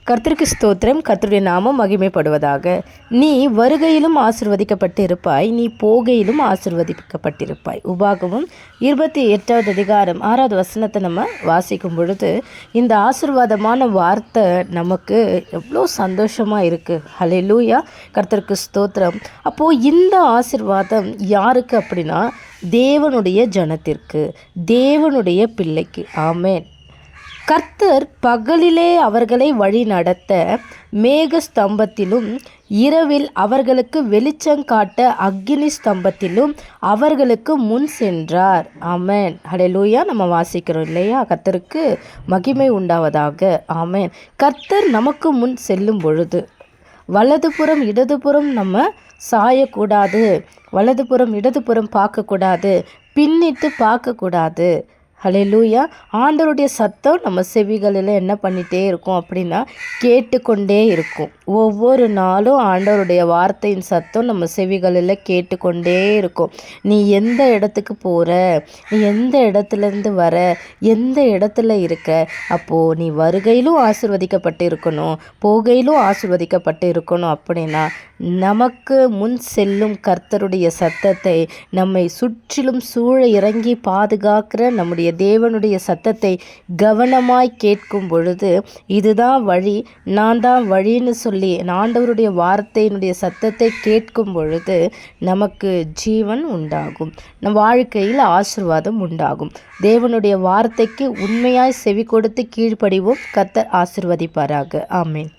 கர்த்தருக்கு ஸ்தோத்திரம். கர்த்தருடைய நாமம் மகிமைப்படுவதாக. நீ வருகையிலும் ஆசிர்வதிக்கப்பட்டு இருப்பாய், நீ போகையிலும் ஆசிர்வதிக்கப்பட்டிருப்பாய். உபாகமும் 28வது அதிகாரம் 6வது வசனத்தை நம்ம வாசிக்கும் பொழுது இந்த ஆசீர்வாதமான வார்த்தை நமக்கு எவ்வளோ சந்தோஷமாக இருக்குது. ஹல்லேலூயா, கர்த்தருக்கு ஸ்தோத்திரம். அப்போது இந்த ஆசீர்வாதம் யாருக்கு அப்படின்னா, தேவனுடைய ஜனத்திற்கு, தேவனுடைய பிள்ளைக்கு. ஆமென். கர்த்தர் பகலிலே அவர்களை வழி நடத்த மேக ஸ்தம்பத்திலும், இரவில் அவர்களுக்கு வெளிச்சம் காட்ட அக்கினி ஸ்தம்பத்திலும் அவர்களுக்கு முன் சென்றார். ஆமென். ஹல்லேலூயா. நம்ம வாசிக்கிறோம் இல்லையா? கர்த்தருக்கு மகிமை உண்டாவதாக. ஆமென். கர்த்தர் நமக்கு முன் செல்லும் பொழுது வலதுபுறம் இடதுபுறம் நம்ம சாயக்கூடாது, வலதுபுறம் இடதுபுறம் பார்க்கக்கூடாது, பின்னிட்டு பார்க்கக்கூடாது. ஹல்லேலூயா. ஆண்டவருடைய சத்தம் நம்ம செவிகளில் என்ன பண்ணிகிட்டே இருக்கும் அப்படின்னா, கேட்டுக்கொண்டே இருக்கும். ஒவ்வொரு நாளும் ஆண்டவருடைய வார்த்தையின் சத்தம் நம்ம செவிகளில் கேட்டுக்கொண்டே இருக்கும். நீ எந்த இடத்துக்கு போகிற, நீ எந்த இடத்துலேருந்து வர, எந்த இடத்துல இருக்க, அப்போது நீ வருகையிலும் ஆசீர்வதிக்கப்பட்டு இருக்கணும், போகையிலும் ஆசீர்வதிக்கப்பட்டு இருக்கணும். அப்படின்னா நமக்கு முன் செல்லும் கர்த்தருடைய சத்தத்தை, நம்மை சுற்றிலும் சூழ இறங்கி பாதுகாக்கிற நம்முடைய தேவனுடைய சத்தத்தை கவனமாய் கேட்கும் பொழுது, இதுதான் வழி, நான் தான் வழின்னு சொல்லி ஆண்டவருடைய வார்த்தையினுடைய சத்தத்தை கேட்கும் பொழுது நமக்கு ஜீவன் உண்டாகும், நம் வாழ்க்கையில் ஆசீர்வாதம் உண்டாகும். தேவனுடைய வார்த்தைக்கு உண்மையாய் செவி கொடுத்து கீழ்ப்படிவோம். கர்த்தர் ஆசீர்வதிப்பாராக. ஆமென்.